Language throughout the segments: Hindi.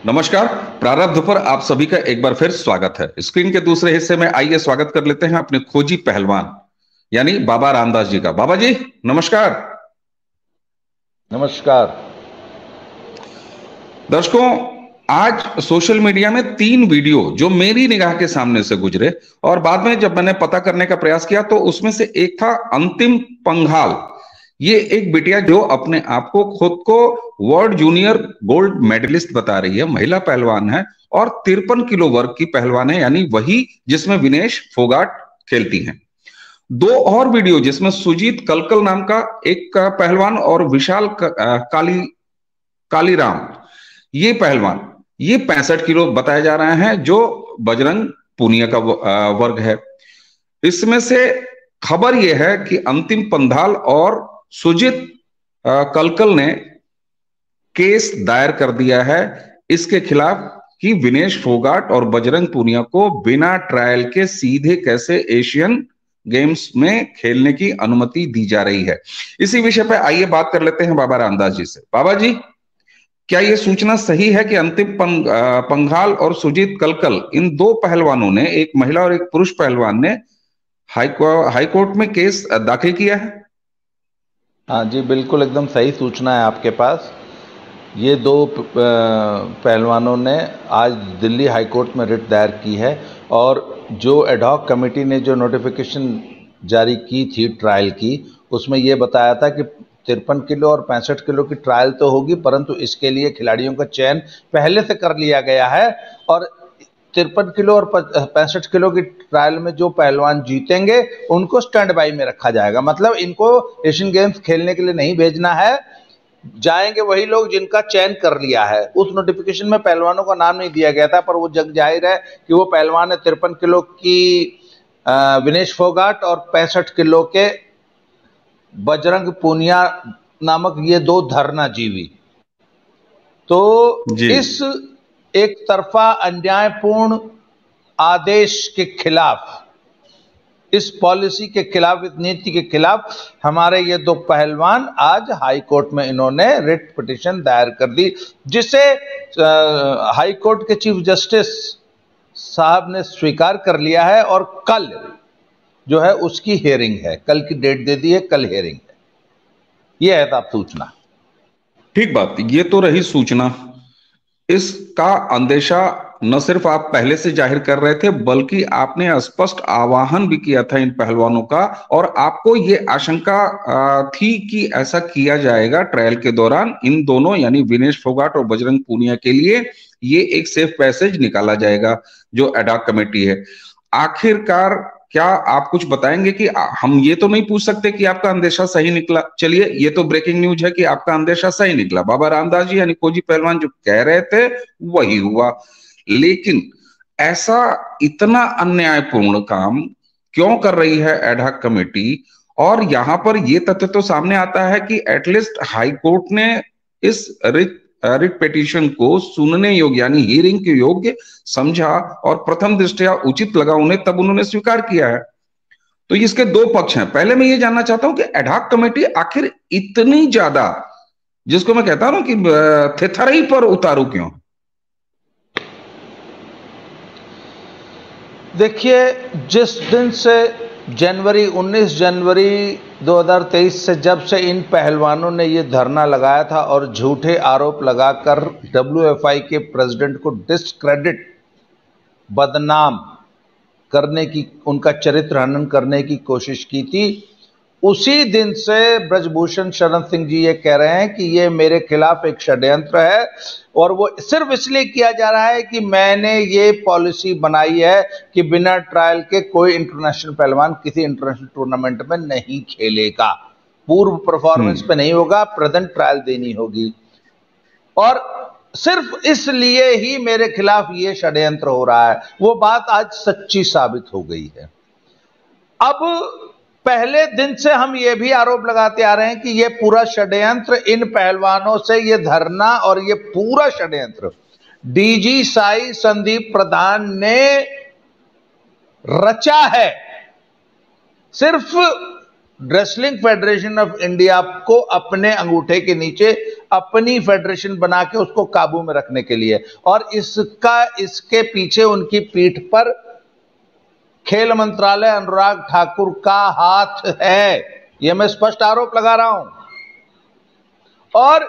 नमस्कार। प्रारब्ध पर आप सभी का एक बार फिर स्वागत है। स्क्रीन के दूसरे हिस्से में आइए स्वागत कर लेते हैं अपने खोजी पहलवान यानी बाबा रामदास जी का। बाबा जी नमस्कार। नमस्कार दर्शकों, आज सोशल मीडिया में 3 वीडियो जो मेरी निगाह के सामने से गुजरे और बाद में जब मैंने पता करने का प्रयास किया तो उसमें से एक था अंतिम पंघाल। ये एक बिटिया जो अपने आप को खुद को वर्ल्ड जूनियर गोल्ड मेडलिस्ट बता रही है, महिला पहलवान है और 53 किलो वर्ग की पहलवान है, यानी वही जिसमें विनेश फोगाट खेलती हैं। 2 और वीडियो जिसमें सुजीत कलकल नाम का एक पहलवान और विशाल कालीराम ये पहलवान, ये 65 किलो बताया जा रहे हैं जो बजरंग पूनिया का वर्ग है। इसमें से खबर यह है कि अंतिम पंघाल और सुजीत कलकल ने केस दायर कर दिया है इसके खिलाफ कि विनेश फोगाट और बजरंग पूनिया को बिना ट्रायल के सीधे कैसे एशियन गेम्स में खेलने की अनुमति दी जा रही है। इसी विषय पर आइए बात कर लेते हैं बाबा रामदास जी से। बाबा जी, क्या यह सूचना सही है कि अंतिम पंघाल और सुजीत कलकल इन 2 पहलवानों ने, एक महिला और एक पुरुष पहलवान ने हाईकोर्ट में केस दाखिल किया है? हाँ जी, बिल्कुल एकदम सही सूचना है आपके पास। ये 2 पहलवानों ने आज दिल्ली हाई कोर्ट में रिट दायर की है और जो एडहॉक कमेटी ने जो नोटिफिकेशन जारी की थी ट्रायल की, उसमें ये बताया था कि 53 किलो और 65 किलो की ट्रायल तो होगी, परंतु इसके लिए खिलाड़ियों का चयन पहले से कर लिया गया है और 53 किलो और 65 किलो की ट्रायल में जो पहलवान जीतेंगे उनको स्टैंड बाई में रखा जाएगा। मतलब इनको एशियन गेम्स खेलने के लिए नहीं भेजना है, जाएंगे वही लोग जिनका चयन कर लिया है। उस नोटिफिकेशन में पहलवानों का नाम नहीं दिया गया था, पर वो जग जाहिर है कि वो पहलवान है 53 किलो की विनेश फोगाट और 65 किलो के बजरंग पूनिया नामक ये 2 धरनाजीवी। तो इस एक तरफा अन्यायपूर्ण आदेश के खिलाफ, इस पॉलिसी के खिलाफ, इस नीति के खिलाफ हमारे ये 2 पहलवान आज हाई कोर्ट में इन्होंने रिट पिटीशन दायर कर दी, जिसे हाई कोर्ट के चीफ जस्टिस साहब ने स्वीकार कर लिया है और कल जो है उसकी हियरिंग है। कल की डेट दे दी है, कल हियरिंग है। यह है साहब सूचना। ठीक बात, ये तो रही सूचना। इसका अंदेशा न सिर्फ आप पहले से जाहिर कर रहे थे बल्कि आपने स्पष्ट आह्वान भी किया था इन पहलवानों का, और आपको ये आशंका थी कि ऐसा किया जाएगा ट्रायल के दौरान। इन दोनों यानी विनेश फोगाट और बजरंग पूनिया के लिए ये एक सेफ पैसेज निकाला जाएगा जो एडहॉक कमेटी है। आखिरकार क्या आप कुछ बताएंगे कि हम ये तो नहीं पूछ सकते कि आपका अंदेशा सही निकला? चलिए, ये तो ब्रेकिंग न्यूज है कि आपका अंदेशा सही निकला। बाबा रामदास जी यानी खोजी पहलवान जो कह रहे थे वही हुआ, लेकिन ऐसा इतना अन्यायपूर्ण काम क्यों कर रही है एडहॉक कमेटी? और यहां पर यह तथ्य तो सामने आता है कि एटलीस्ट हाई कोर्ट ने इस रिट पिटीशन को सुनने योग्य यानी हियरिंग के योग्य समझा और प्रथम दृष्टया उचित लगा उन्हें, तब उन्होंने स्वीकार किया है। तो इसके 2 पक्ष हैं। पहले मैं ये जानना चाहता हूं कि एडहॉक कमेटी आखिर इतनी ज्यादा, जिसको मैं कहता हूं कि थेथराई पर उतारू क्यों? देखिए, जिस दिन से 19 जनवरी 2023 से जब से इन पहलवानों ने ये धरना लगाया था और झूठे आरोप लगाकर WFI के प्रेसिडेंट को डिस्क्रेडिट, बदनाम करने की, उनका चरित्र हनन करने की कोशिश की थी, उसी दिन से ब्रजभूषण शरण सिंह जी ये कह रहे हैं कि ये मेरे खिलाफ एक षड्यंत्र है और वो सिर्फ इसलिए किया जा रहा है कि मैंने ये पॉलिसी बनाई है कि बिना ट्रायल के कोई इंटरनेशनल पहलवान किसी इंटरनेशनल टूर्नामेंट में नहीं खेलेगा, पूर्व परफॉर्मेंस पे नहीं होगा, प्रेजेंट ट्रायल देनी होगी। और सिर्फ इसलिए ही मेरे खिलाफ ये षड्यंत्र हो रहा है। वो बात आज सच्ची साबित हो गई है। अब पहले दिन से हम ये भी आरोप लगाते आ रहे हैं कि ये पूरा षड्यंत्र इन पहलवानों से, ये धरना और ये पूरा षड्यंत्र डीजी साई संदीप प्रधान ने रचा है। सिर्फ रेसलिंग फेडरेशन ऑफ इंडिया को अपने अंगूठे के नीचे अपनी फेडरेशन बना के उसको काबू में रखने के लिए, और इसके पीछे उनकी पीठ पर खेल मंत्रालय अनुराग ठाकुर का हाथ है। यह मैं स्पष्ट आरोप लगा रहा हूं। और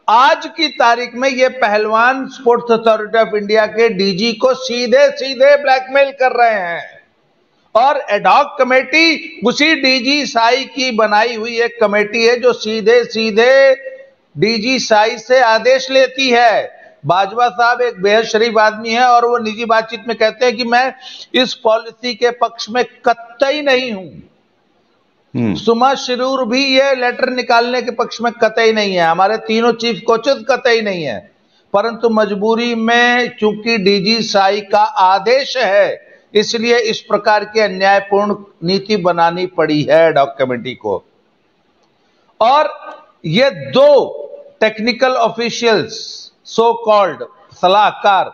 आज की तारीख में ये पहलवान स्पोर्ट्स अथॉरिटी ऑफ इंडिया के डीजी को सीधे सीधे ब्लैकमेल कर रहे हैं, और एडहॉक कमेटी उसी डीजी साई की बनाई हुई एक कमेटी है जो सीधे सीधे डीजी साई से आदेश लेती है। बाजवा साहब एक बेहद शरीफ आदमी है और वो निजी बातचीत में कहते हैं कि मैं इस पॉलिसी के पक्ष में कतई नहीं हूं। सुमा शिरूर भी ये लेटर निकालने के पक्ष में कतई नहीं है, हमारे तीनों चीफ कोचेस कतई नहीं है, परंतु मजबूरी में चूंकि डीजी साई का आदेश है इसलिए इस प्रकार की अन्यायपूर्ण नीति बनानी पड़ी है एडहॉक कमेटी को। और ये दो टेक्निकल ऑफिशियल्स, सो कॉल्ड सलाहकार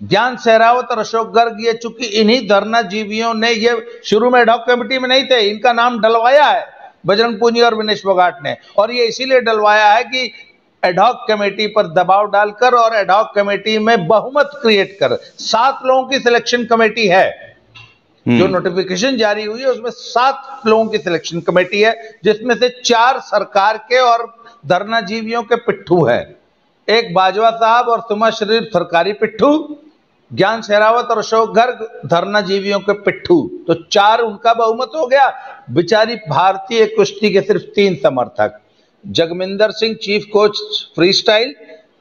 ज्ञान सहरावत और अशोक गर्ग, ये चूंकि इन्हीं धरना जीवियों ने, ये शुरू में एडहॉक कमेटी में नहीं थे, इनका नाम डलवाया है बजरंग पूनिया और विनेश फोगाट ने, और ये इसीलिए डलवाया है कि एडहॉक कमेटी पर दबाव डालकर और एडहॉक कमेटी में बहुमत क्रिएट कर, 7 लोगों की सिलेक्शन कमेटी है। जो नोटिफिकेशन जारी हुई है उसमें 7 लोगों की सिलेक्शन कमेटी है, जिसमें से 4 सरकार के और धरना जीवियों के पिट्ठू है। एक बाजवा साहब और सुमा शरीफ सरकारी पिट्ठू, ज्ञान शेरावत और अशोक गर्ग धरना जीवियों के पिट्ठू, तो 4 उनका बहुमत हो गया। बेचारी भारतीय कुश्ती के सिर्फ 3 समर्थक, Jagminder Singh chief coach freestyle,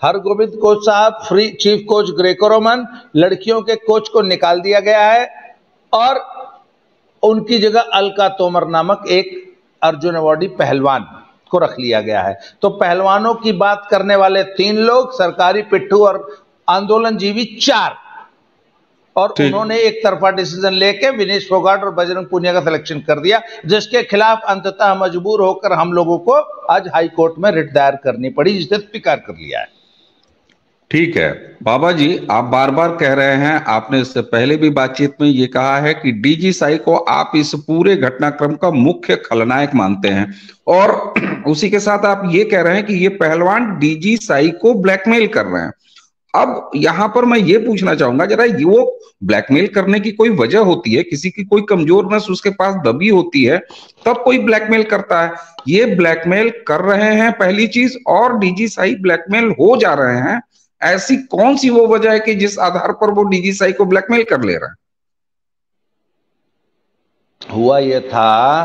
Hargovind coach साहब चीफ कोच ग्रेको रोमन, लड़कियों के कोच को निकाल दिया गया है और उनकी जगह अलका तोमर नामक एक अर्जुन अवार्डी पहलवान को रख लिया गया है। तो पहलवानों की बात करने वाले 3 लोग, सरकारी पिट्ठू और आंदोलन जीवी 4, और उन्होंने एक तरफा डिसीजन लेके विनेश फोगाट और बजरंग पूनिया का सिलेक्शन कर दिया, जिसके खिलाफ अंततः मजबूर होकर हम लोगों को आज हाई कोर्ट में रिट दायर करनी पड़ी, जिसे स्वीकार कर लिया है। ठीक है बाबा जी, आप बार बार कह रहे हैं, आपने इससे पहले भी बातचीत में ये कहा है कि डीजी साई को आप इस पूरे घटनाक्रम का मुख्य खलनायक मानते हैं, और उसी के साथ आप ये कह रहे हैं कि ये पहलवान डीजी साई को ब्लैकमेल कर रहे हैं। अब यहां पर मैं ये पूछना चाहूंगा जरा, ये वो ब्लैकमेल करने की कोई वजह होती है, किसी की कोई कमजोर नस उसके पास दबी होती है तब कोई ब्लैकमेल करता है। ये ब्लैकमेल कर रहे हैं पहली चीज, और डीजी साई ब्लैकमेल हो जा रहे हैं, ऐसी कौन सी वो वजह है कि जिस आधार पर वो डीजी साई को ब्लैकमेल कर ले रहे हैं? हुआ यह था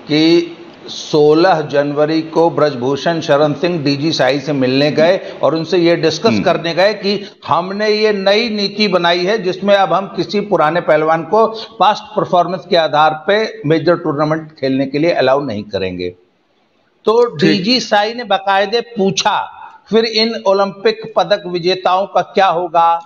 कि 16 जनवरी को ब्रजभूषण शरण सिंह डीजी साई से मिलने गए और उनसे ये डिस्कस करने गए कि हमने ये नई नीति बनाई है जिसमें अब हम किसी पुराने पहलवान को पास्ट परफॉर्मेंस के आधार पे मेजर टूर्नामेंट खेलने के लिए अलाउ नहीं करेंगे। तो डीजी साई ने बाकायदे पूछा फिर इन ओलंपिक पदक विजेताओं का क्या होगा।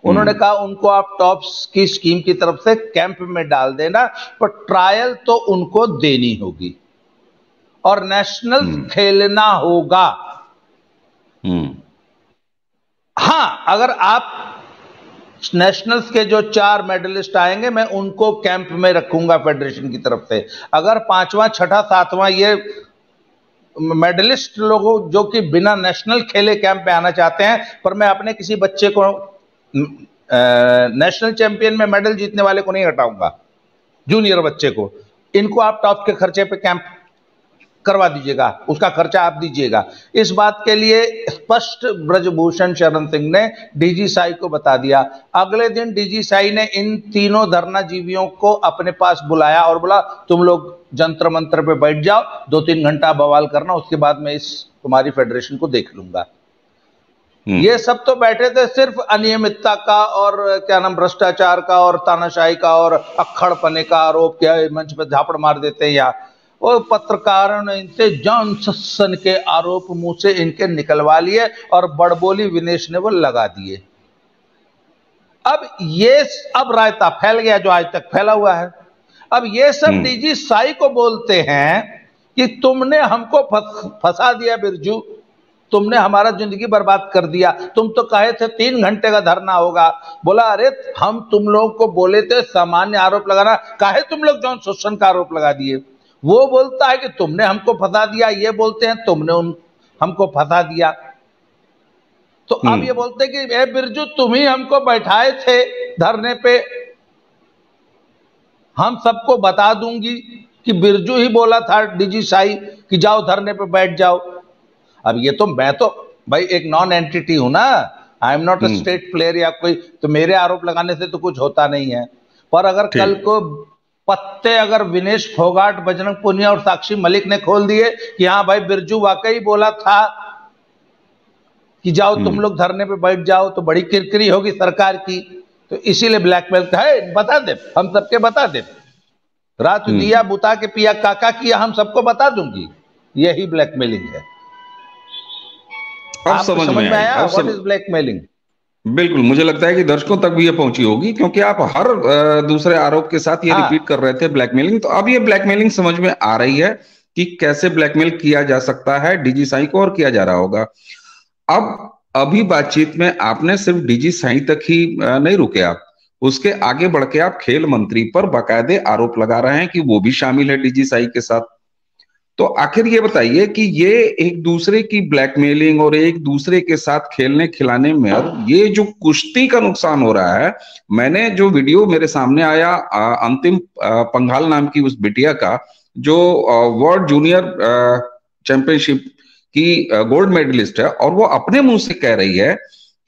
उन्होंने कहा उनको आप टॉप्स की स्कीम की तरफ से कैंप में डाल देना, पर ट्रायल तो उनको देनी होगी और नेशनल खेलना होगा। हां, अगर आप नेशनल्स के जो 4 मेडलिस्ट आएंगे मैं उनको कैंप में रखूंगा फेडरेशन की तरफ से। अगर 5वां 6ठा 7वां ये मेडलिस्ट लोगों जो कि बिना नेशनल खेले कैंप में आना चाहते हैं, पर मैं अपने किसी बच्चे को नेशनल चैंपियन में मेडल जीतने वाले को नहीं हटाऊंगा, जूनियर बच्चे को, इनको आप टॉप के खर्चे पे कैंप करवा दीजिएगा, उसका खर्चा आप दीजिएगा। इस बात के लिए स्पष्ट ब्रजभूषण शरण सिंह ने डीजी साई को बता दिया। अगले दिन डीजी साई ने इन तीनों धरना जीवियों को अपने पास बुलाया और बोला तुम लोग जंतर मंत्र पे बैठ जाओ, 2-3 घंटा बवाल करना, उसके बाद मैं इस तुम्हारी फेडरेशन को देख लूंगा। ये सब तो बैठे थे सिर्फ अनियमितता का और क्या नाम भ्रष्टाचार का और तानाशाही का और अक्खड़पने का आरोप किया, मंच पे झापड़ मार देते हैं, या और पत्रकारों ने इनसे जॉनसन के आरोप मुंह से इनके निकलवा लिए और बड़बोली विनेश ने वो लगा दिए। अब रायता फैल गया जो आज तक फैला हुआ है। अब ये सब डीजी साई को बोलते हैं कि तुमने हमको फंसा दिया बिरजू, तुमने हमारा जिंदगी बर्बाद कर दिया, तुम तो कहे थे 3 घंटे का धरना होगा। बोला अरे हम तुम लोगों को बोले थे सामान्य आरोप लगाना, काहे तुम लोग जॉन शोषण का आरोप लगा दिए। वो बोलता है कि तुमने हमको फंसा दिया, ये बोलते हैं तुमने हमको फंसा दिया। तो अब ये बोलते हैं कि ए बिरजू, तुम ही हमको बैठाए थे धरने पे, हम सबको बता दूंगी कि बिरजू ही बोला था डीजी शाही कि जाओ धरने पे बैठ जाओ। अब ये तो मैं तो भाई एक नॉन एंटिटी हूं ना, I am not a state player या कोई, तो मेरे आरोप लगाने से तो कुछ होता नहीं है। पर अगर कल को पत्ते अगर विनेश फोगाट, बजरंग पुनिया और साक्षी मलिक ने खोल दिए कि हाँ भाई बिरजू वाकई बोला था कि जाओ तुम लोग धरने पे बैठ जाओ, तो बड़ी किरकिरी होगी सरकार की। तो इसीलिए ब्लैकमेल है, बता दे, हम सबके बता दे, रात दिया बुता के पिया काका किया, हम सबको बता दूंगी, यही ब्लैकमेलिंग है। अब समझ में आया व्हाट इज ब्लैकमेलिंग। बिल्कुल, मुझे लगता है कि दर्शकों तक भी ये पहुंची होगी, क्योंकि आप हर दूसरे आरोप के साथ ये रिपीट कर रहे थे ब्लैकमेलिंग। तो अब ये ब्लैकमेलिंग समझ में आ रही है कि कैसे ब्लैकमेल किया जा सकता है डीजी साईं को, और किया जा रहा होगा। अब अभी बातचीत में आपने सिर्फ डीजी साईं तक ही नहीं रुके, आप उसके आगे बढ़ के आप खेल मंत्री पर बाकायदे आरोप लगा रहे हैं कि वो भी शामिल है डीजी साईं के साथ। तो आखिर ये बताइए कि ये एक दूसरे की ब्लैकमेलिंग और एक दूसरे के साथ खेलने खिलाने में ये जो कुश्ती का नुकसान हो रहा है, मैंने जो वीडियो मेरे सामने आया अंतिम पंघाल नाम की उस बिटिया का, जो वर्ल्ड जूनियर चैंपियनशिप की गोल्ड मेडलिस्ट है, और वो अपने मुंह से कह रही है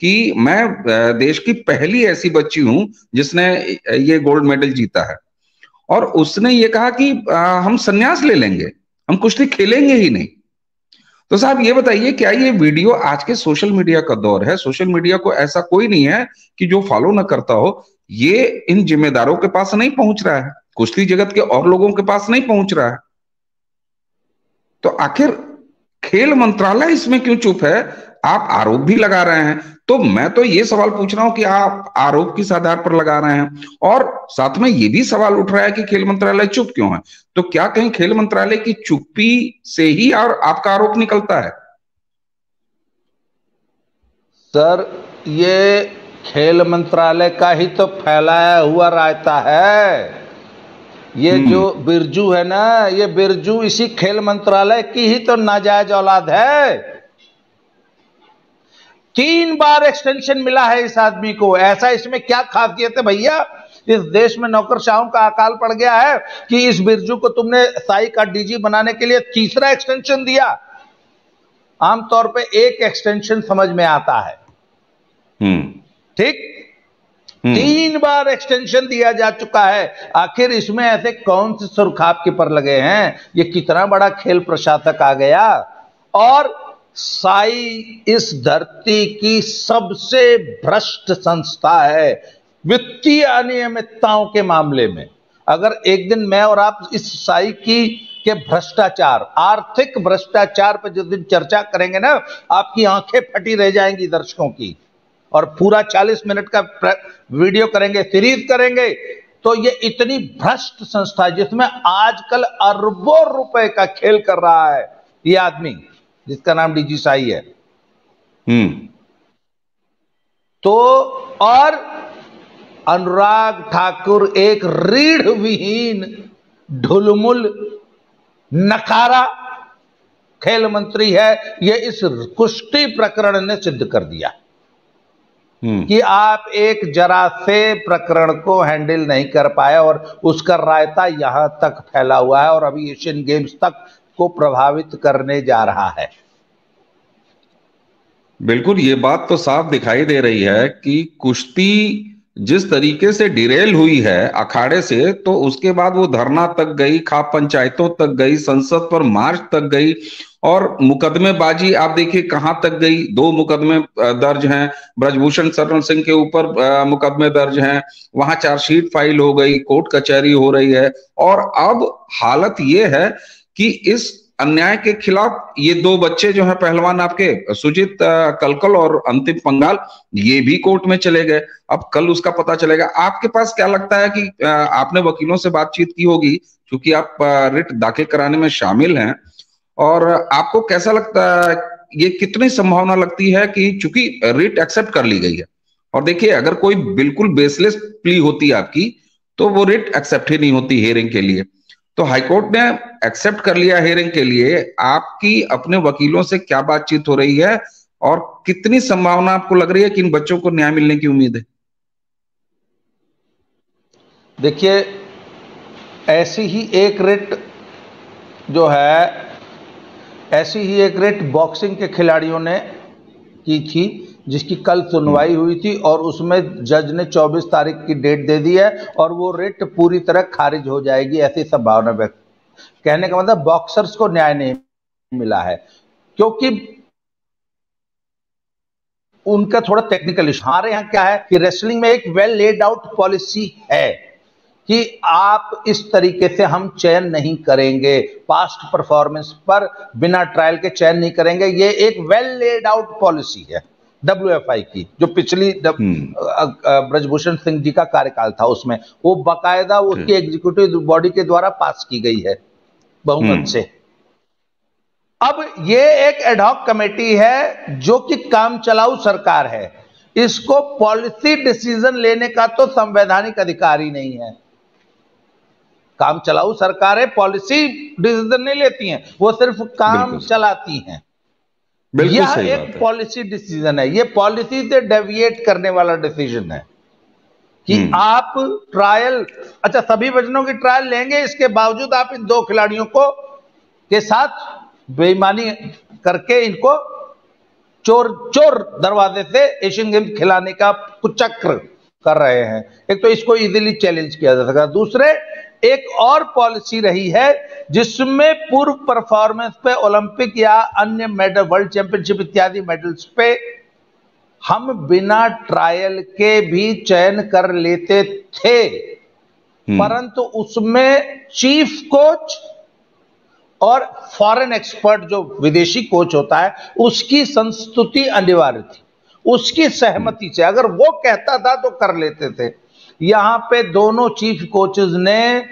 कि मैं देश की पहली ऐसी बच्ची हूं जिसने ये गोल्ड मेडल जीता है। और उसने ये कहा कि हम संन्यास ले लेंगे, हम कुश्ती खेलेंगे ही नहीं। तो साहब ये बताइए, क्या ये वीडियो, आज के सोशल मीडिया का दौर है, सोशल मीडिया को ऐसा कोई नहीं है कि जो फॉलो ना करता हो, ये इन जिम्मेदारों के पास नहीं पहुंच रहा है, कुश्ती जगत के और लोगों के पास नहीं पहुंच रहा है। तो आखिर खेल मंत्रालय इसमें क्यों चुप है? आप आरोप भी लगा रहे हैं, तो मैं तो ये सवाल पूछ रहा हूं कि आप आरोप किस आधार पर लगा रहे हैं, और साथ में ये भी सवाल उठ रहा है कि खेल मंत्रालय चुप क्यों है। तो क्या कहीं खेल मंत्रालय की चुप्पी से ही और आपका आरोप निकलता है? सर, ये खेल मंत्रालय का ही तो फैलाया हुआ रायता है। ये जो बिरजू है ना, ये बिरजू इसी खेल मंत्रालय की ही तो नाजायज औलाद है। 3 बार एक्सटेंशन मिला है इस आदमी को। ऐसा इसमें क्या खासियत है भैया? इस देश में नौकरशाहों का अकाल पड़ गया है कि इस बिरजू को तुमने साई का डीजी बनाने के लिए तीसरा एक्सटेंशन दिया। आमतौर पे एक एक्सटेंशन समझ में आता है, ठीक? 3 बार एक्सटेंशन दिया जा चुका है। आखिर इसमें ऐसे कौन से सुरखाब के पर लगे हैं? ये कितना बड़ा खेल प्रशासक आ गया। और साई इस धरती की सबसे भ्रष्ट संस्था है वित्तीय अनियमितताओं के मामले में। अगर एक दिन मैं और आप इस साई के भ्रष्टाचार, आर्थिक भ्रष्टाचार पर जिस दिन चर्चा करेंगे ना, आपकी आंखें फटी रह जाएंगी दर्शकों की। और पूरा 40 मिनट का वीडियो करेंगे, सीरीज करेंगे। तो ये इतनी भ्रष्ट संस्था जिसमें आजकल अरबों रुपए का खेल कर रहा है ये आदमी जिसका नाम डीजी साई है। तो और अनुराग ठाकुर एक रीढ़ विहीन, ढुलमुल, नकारा खेल मंत्री है। ये इस कुश्ती प्रकरण ने सिद्ध कर दिया कि आप एक जरा से प्रकरण को हैंडल नहीं कर पाए, और उसका रायता यहां तक फैला हुआ है और अभी एशियन गेम्स तक को प्रभावित करने जा रहा है। बिल्कुल, ये बात तो साफ दिखाई दे रही है कि कुश्ती जिस तरीके से डिरेल हुई है अखाड़े से, तो उसके बाद वो धरना तक गई, खाप पंचायतों तक गई, संसद पर मार्च तक गई, और मुकदमेबाजी आप देखिए कहां तक गई। 2 मुकदमे दर्ज हैं, ब्रजभूषण शरण सिंह के ऊपर मुकदमे दर्ज हैं, वहां चार्जशीट फाइल हो गई, कोर्ट कचहरी हो रही है। और अब हालत ये है कि इस अन्याय के खिलाफ ये 2 बच्चे जो हैं पहलवान आपके, सुजीत कलकल और अंतिम पंघाल, ये भी कोर्ट में चले गए। अब कल उसका पता चलेगा। आपके पास क्या लगता है कि आपने वकीलों से बातचीत की होगी, क्योंकि आप रिट दाखिल कराने में शामिल हैं, और आपको कैसा लगता है, ये कितनी संभावना लगती है कि चूंकि रिट एक्सेप्ट कर ली गई है, और देखिए अगर कोई बिल्कुल बेसलेस प्ली होती है आपकी, तो वो रिट एक्सेप्ट ही नहीं होती हियरिंग के लिए, तो हाईकोर्ट ने एक्सेप्ट कर लिया हियरिंग के लिए। आपकी अपने वकीलों से क्या बातचीत हो रही है और कितनी संभावना आपको लग रही है कि इन बच्चों को न्याय मिलने की उम्मीद है? देखिए, ऐसी ही एक रिट जो है, ऐसी ही एक रिट बॉक्सिंग के खिलाड़ियों ने की थी, जिसकी कल सुनवाई हुई थी और उसमें जज ने 24 तारीख की डेट दे दी है और वो रिट पूरी तरह खारिज हो जाएगी, ऐसी संभावना व्यक्त। कहने का मतलब बॉक्सर्स को न्याय नहीं मिला है क्योंकि उनका थोड़ा टेक्निकल इशू। हमारे यहाँ क्या है कि रेसलिंग में एक वेल लेड आउट पॉलिसी है कि आप इस तरीके से हम चयन नहीं करेंगे, पास्ट परफॉर्मेंस पर बिना ट्रायल के चयन नहीं करेंगे। ये एक वेल लेड आउट पॉलिसी है WFI की, जो पिछली ब्रजभूषण सिंह जी का कार्यकाल था, उसमें वो बाकायदा उसकी एग्जीक्यूटिव बॉडी के द्वारा पास की गई है बहुमत से। अब ये एक एडहॉक कमेटी है जो कि काम चलाऊ सरकार है, इसको पॉलिसी डिसीजन लेने का तो संवैधानिक अधिकार ही नहीं है। काम चलाऊ सरकारें पॉलिसी डिसीजन नहीं लेती हैं, वो सिर्फ काम चलाती हैं। यह एक पॉलिसी डिसीजन है, ये पॉलिसी से डेविएट करने वाला डिसीजन है कि आप ट्रायल, अच्छा सभी वजनों की ट्रायल लेंगे, इसके बावजूद आप इन 2 खिलाड़ियों को के साथ बेईमानी करके इनको चोर दरवाजे से एशियन गेम्स खिलाने का कुचक्र कर रहे हैं। एक तो इसको इजीली चैलेंज किया जा सकता। दूसरे, एक और पॉलिसी रही है जिसमें पूर्व परफॉर्मेंस पे ओलंपिक या अन्य मेडल, वर्ल्ड चैंपियनशिप इत्यादि मेडल्स पे हम बिना ट्रायल के भी चयन कर लेते थे, परंतु उसमें चीफ कोच और फॉरेन एक्सपर्ट जो विदेशी कोच होता है उसकी संस्तुति अनिवार्य थी, उसकी सहमति से। अगर वो कहता था तो कर लेते थे। यहां पे दोनों चीफ कोचेस ने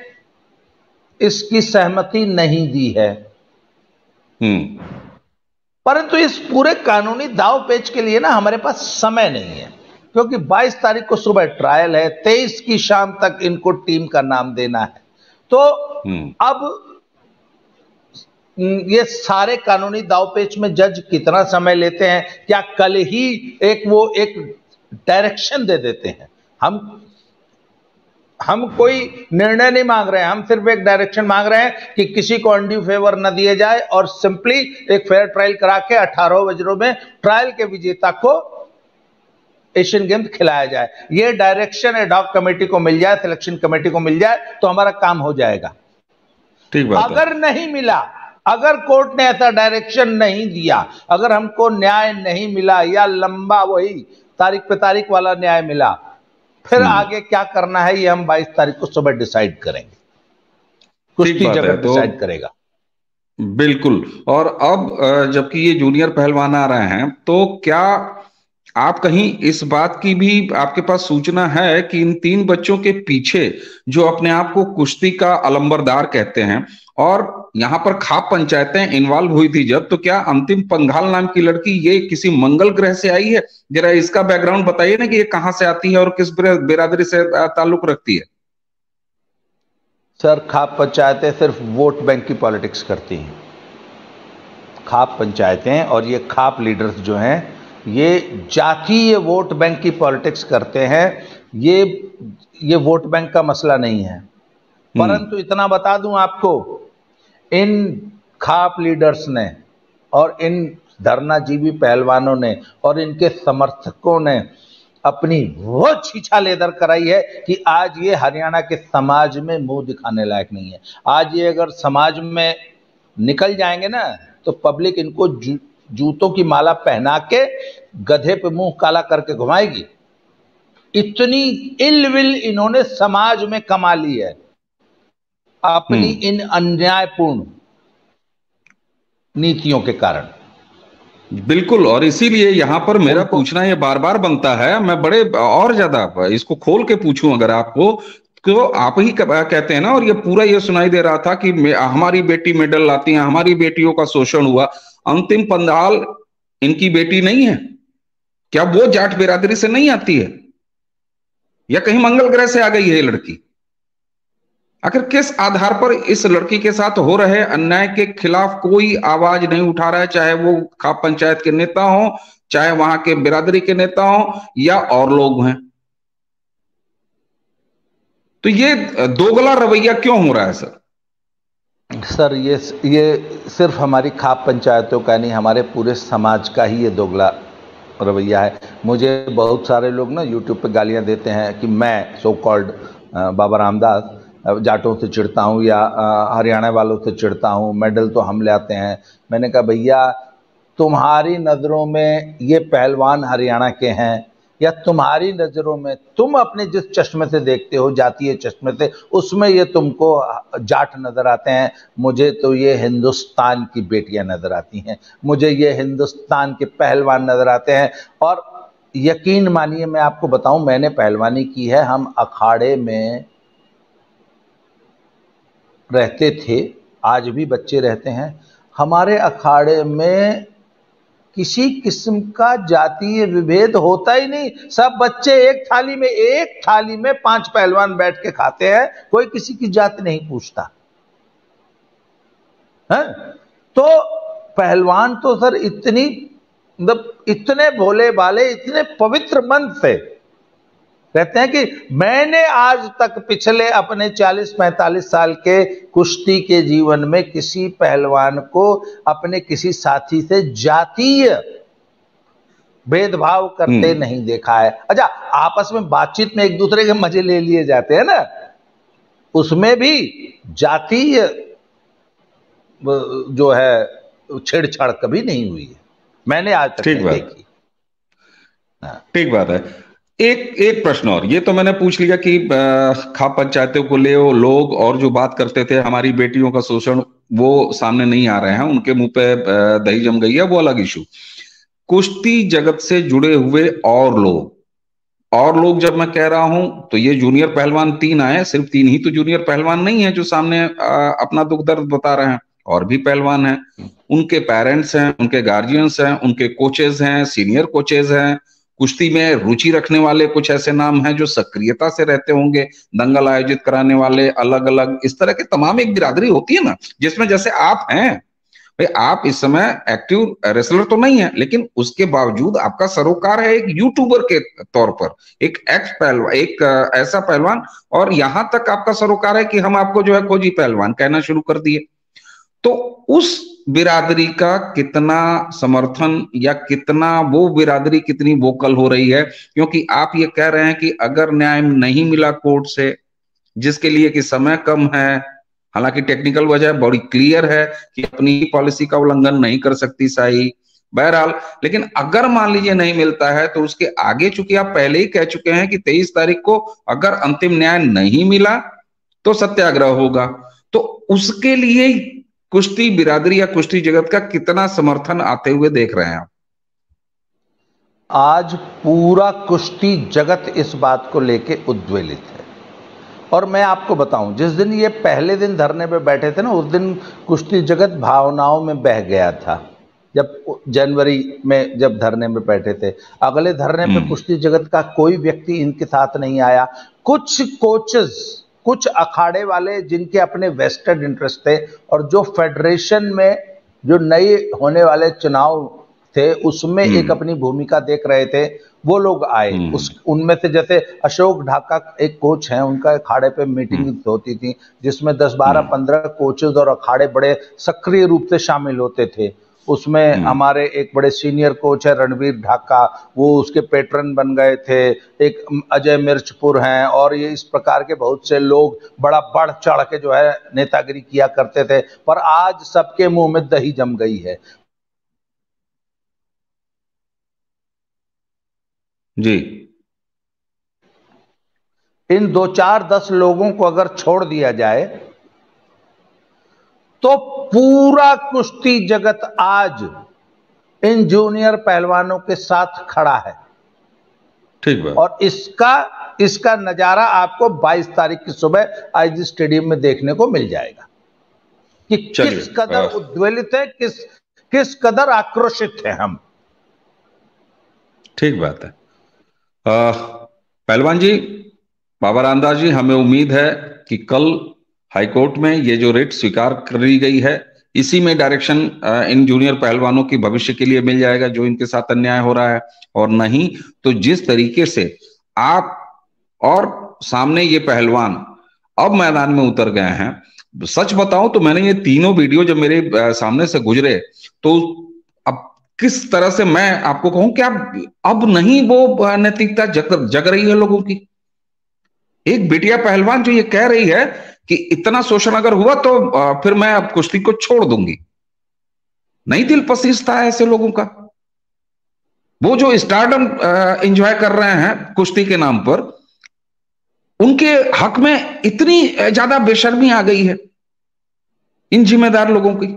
इसकी सहमति नहीं दी है। परंतु इस पूरे कानूनी दाव पेच के लिए ना हमारे पास समय नहीं है, क्योंकि 22 तारीख को सुबह ट्रायल है, 23 की शाम तक इनको टीम का नाम देना है। तो अब ये सारे कानूनी दावपेच में जज कितना समय लेते हैं, क्या कल ही एक डायरेक्शन दे देते हैं। हम कोई निर्णय नहीं मांग रहे हैं, हम सिर्फ एक डायरेक्शन मांग रहे हैं कि किसी को अनड्यू फेवर न दिए जाए और सिंपली एक फेयर ट्रायल करा के 18 वजरों में ट्रायल के विजेता को एशियन गेम्स खिलाया जाए। ये डायरेक्शन एडहॉक कमेटी को मिल जाए, सिलेक्शन कमेटी को मिल जाए तो हमारा काम हो जाएगा। ठीक बात है। अगर नहीं मिला, अगर कोर्ट ने ऐसा डायरेक्शन नहीं दिया, अगर हमको न्याय नहीं मिला या लंबा वही तारीख पे तारीख वाला न्याय मिला, फिर आगे क्या करना है ये हम 22 तारीख को सुबह डिसाइड करेंगे। कुश्ती जगत डिसाइड करेगा। बिल्कुल। और अब जबकि ये जूनियर पहलवान आ रहे हैं, तो क्या आप कहीं इस बात की भी आपके पास सूचना है कि इन 3 बच्चों के पीछे जो अपने आप को कुश्ती का अलंबरदार कहते हैं और यहाँ पर खाप पंचायतें इन्वॉल्व हुई थी जब, तो क्या अंतिम पंघाल नाम की लड़की ये किसी मंगल ग्रह से आई है? जरा इसका बैकग्राउंड बताइए ना कि ये कहां से आती है और किस बिरादरी से ताल्लुक रखती है। सर, खाप पंचायतें सिर्फ वोट बैंक की पॉलिटिक्स करती हैं। खाप पंचायतें और ये खाप लीडर्स जो हैं ये जातीय वोट बैंक की पॉलिटिक्स करते हैं। ये वोट बैंक का मसला नहीं है। परंतु इतना बता दूं आपको, इन खाप लीडर्स ने और इन धरनाजीवी पहलवानों ने और इनके समर्थकों ने अपनी वो छीछा लेदर कराई है कि आज ये हरियाणा के समाज में मुंह दिखाने लायक नहीं है। आज ये अगर समाज में निकल जाएंगे ना तो पब्लिक इनको जूतों की माला पहना के गधे पे मुंह काला करके घुमाएगी। इतनी इलविल इन्होंने समाज में कमा ली है अपनी इन अन्यायपूर्ण नीतियों के कारण। बिल्कुल। और इसीलिए यहां पर मेरा पूछना ये बार बार बनता है, मैं बड़े और ज्यादा इसको खोल के पूछूं अगर आपको, तो आप ही कहते हैं ना, और ये पूरा ये सुनाई दे रहा था कि हमारी बेटी मेडल लाती है, हमारी बेटियों का शोषण हुआ। अंतिम पंघाल इनकी बेटी नहीं है क्या? वो जाट बिरादरी से नहीं आती है या कहीं मंगल ग्रह से आ गई है ये लड़की? आखिर किस आधार पर इस लड़की के साथ हो रहे अन्याय के खिलाफ कोई आवाज नहीं उठा रहा है, चाहे वो खाप पंचायत के नेता हो, चाहे वहां के बिरादरी के नेता हो, या और लोग हैं? तो ये दोगला रवैया क्यों हो रहा है सर? सर ये सिर्फ हमारी खाप पंचायतों का नहीं, हमारे पूरे समाज का ही ये दोगला रवैया है। मुझे बहुत सारे लोग ना यूट्यूब पे गालियां देते हैं कि मैं सो कॉल्ड बाबा रामदास जाटों से चिढ़ता हूँ या हरियाणा वालों से चिढ़ता हूँ, मेडल तो हम ले आते हैं। मैंने कहा भैया, तुम्हारी नज़रों में ये पहलवान हरियाणा के हैं, या तुम्हारी नज़रों में तुम अपने जिस चश्मे से देखते हो, जातीय चश्मे से, उसमें ये तुमको जाट नज़र आते हैं। मुझे तो ये हिंदुस्तान की बेटियां नज़र आती हैं, मुझे ये हिंदुस्तान के पहलवान नज़र आते हैं। और यकीन मानिए, मैं आपको बताऊं, मैंने पहलवानी की है, हम अखाड़े में रहते थे, आज भी बच्चे रहते हैं। हमारे अखाड़े में किसी किस्म का जातीय विभेद होता ही नहीं। सब बच्चे एक थाली में 5 पहलवान बैठ के खाते हैं, कोई किसी की जाति नहीं पूछता है। तो पहलवान तो सर इतनी, मतलब इतने भोले भाले, इतने पवित्र मन से कहते हैं कि मैंने आज तक पिछले अपने 40-45 साल के कुश्ती के जीवन में किसी पहलवान को अपने किसी साथी से जातीय भेदभाव करते नहीं देखा है। अच्छा, आपस में बातचीत में एक दूसरे के मजे ले लिए जाते हैं ना, उसमें भी जातीय जो है छेड़छाड़ कभी नहीं हुई है, मैंने आज तक नहीं देखी। ठीक बात है। एक प्रश्न और, ये तो मैंने पूछ लिया कि खाप पंचायतों को ले लोग और जो बात करते थे हमारी बेटियों का शोषण, वो सामने नहीं आ रहे हैं, उनके मुंह पे दही जम गई है, वो अलग इशू। कुश्ती जगत से जुड़े हुए और लोग जब मैं कह रहा हूं तो ये जूनियर पहलवान 3 आए, सिर्फ 3 ही तो जूनियर पहलवान नहीं है जो सामने अपना दुख दर्द बता रहे हैं, और भी पहलवान हैं, उनके पेरेंट्स हैं, उनके गार्जियंस हैं, उनके कोचेज हैं, सीनियर कोचेज हैं, कुश्ती में रुचि रखने वाले कुछ ऐसे नाम हैं जो सक्रियता से रहते होंगे, दंगल आयोजित कराने वाले, अलग अलग इस तरह के तमाम एक बिरादरी होती है ना, जिसमें जैसे आप हैं भाई, आप इस समय एक्टिव रेसलर तो नहीं है, लेकिन उसके बावजूद आपका सरोकार है एक यूट्यूबर के तौर पर, एक एक्स पहलवान, एक ऐसा पहलवान, और यहां तक आपका सरोकार है कि हम आपको जो है खोजी पहलवान कहना शुरू कर दिए। तो उस बिरादरी का कितना समर्थन, या कितना वो बिरादरी कितनी वोकल हो रही है? क्योंकि आप ये कह रहे हैं कि अगर न्याय नहीं मिला कोर्ट से, जिसके लिए कि समय कम है, हालांकि टेक्निकल वजह बड़ी क्लियर है कि अपनी पॉलिसी का उल्लंघन नहीं कर सकती साई, बहरहाल, लेकिन अगर मान लीजिए नहीं मिलता है तो उसके आगे, चूंकि आप पहले ही कह चुके हैं कि 23 तारीख को अगर अंतिम न्याय नहीं मिला तो सत्याग्रह होगा, तो उसके लिए कुश्ती बिरादरी या कुश्ती जगत का कितना समर्थन आते हुए देख रहे हैं आप? आज पूरा कुश्ती जगत इस बात को लेके उद्वेलित है। और मैं आपको बताऊं, जिस दिन ये पहले दिन धरने पे बैठे थे ना, उस दिन कुश्ती जगत भावनाओं में बह गया था। जब जनवरी में जब धरने में बैठे थे, अगले धरने पे कुश्ती जगत का कोई व्यक्ति इनके साथ नहीं आया। कुछ कोचेस, कुछ अखाड़े वाले जिनके अपने वेस्टेड इंटरेस्ट थे, और जो फेडरेशन में जो नए होने वाले चुनाव थे उसमें एक अपनी भूमिका देख रहे थे, वो लोग आए। उनमें से जैसे अशोक ढाका एक कोच हैं, उनका अखाड़े पे मीटिंग होती थी जिसमें 10, 12, 15 कोचेस और अखाड़े बड़े सक्रिय रूप से शामिल होते थे। उसमें हमारे एक बड़े सीनियर कोच है रणवीर ढाका, वो उसके पेट्रन बन गए थे। एक अजय मिर्चपुर हैं, और ये इस प्रकार के बहुत से लोग बड़ा बढ़ चढ़ के जो है नेतागिरी किया करते थे। पर आज सबके मुंह में दही जम गई है। जी, इन 2, 4, 10 लोगों को अगर छोड़ दिया जाए तो पूरा कुश्ती जगत आज इन जूनियर पहलवानों के साथ खड़ा है। ठीक बात। और इसका नजारा आपको 22 तारीख की सुबह आईजी स्टेडियम में देखने को मिल जाएगा कि किस कदर उद्वेलित है, किस कदर आक्रोशित है हम। ठीक बात है। पहलवान जी, बाबा रामदास जी, हमें उम्मीद है कि कल हाईकोर्ट में ये जो रिट स्वीकार कर ली गई है, इसी में डायरेक्शन इन जूनियर पहलवानों की भविष्य के लिए मिल जाएगा जो इनके साथ अन्याय हो रहा है। और नहीं तो जिस तरीके से आप और सामने ये पहलवान अब मैदान में उतर गए हैं, सच बताऊं तो मैंने ये तीनों वीडियो जब मेरे सामने से गुजरे तो अब किस तरह से मैं आपको कहूं कि अब नहीं वो नैतिकता जग रही है लोगों की। एक बिटिया पहलवान जो ये कह रही है कि इतना शोषण अगर हुआ तो फिर मैं अब कुश्ती को छोड़ दूंगी। नहीं दिल पसीजता है ऐसे लोगों का। वो जो स्टारडम एंजॉय कर रहे हैं कुश्ती के नाम पर, उनके हक में इतनी ज्यादा बेशर्मी आ गई है इन जिम्मेदार लोगों की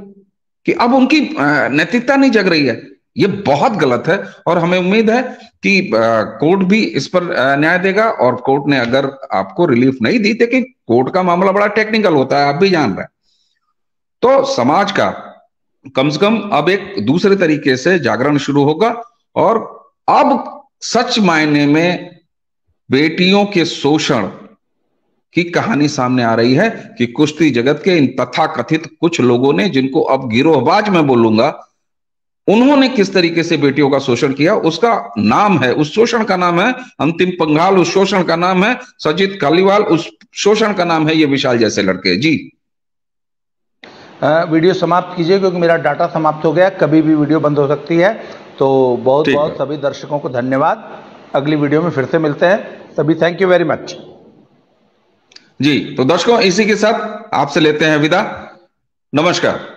कि अब उनकी नैतिकता नहीं जग रही है। ये बहुत गलत है और हमें उम्मीद है कि कोर्ट भी इस पर न्याय देगा। और कोर्ट ने अगर आपको रिलीफ नहीं दी, देखिए कोर्ट का मामला बड़ा टेक्निकल होता है, आप भी जान रहे हैं, तो समाज का कम से कम अब एक दूसरे तरीके से जागरण शुरू होगा। और अब सच मायने में बेटियों के शोषण की कहानी सामने आ रही है कि कुश्ती जगत के इन तथाकथित कुछ लोगों ने, जिनको अब गिरोहबाज मैं बोलूंगा, उन्होंने किस तरीके से बेटियों का शोषण किया। उसका नाम है, उस शोषण का नाम है अंतिम पंघाल, उस शोषण का नाम है सजित कालीवाल, उस शोषण का नाम है ये विशाल जैसे लड़के। जी वीडियो समाप्त कीजिए क्योंकि मेरा डाटा समाप्त हो गया, कभी भी वीडियो बंद हो सकती है। तो बहुत बहुत सभी दर्शकों को धन्यवाद। अगली वीडियो में फिर से मिलते हैं, सभी थैंक यू वेरी मच। जी तो दर्शकों, इसी के साथ आपसे लेते हैं विदा। नमस्कार।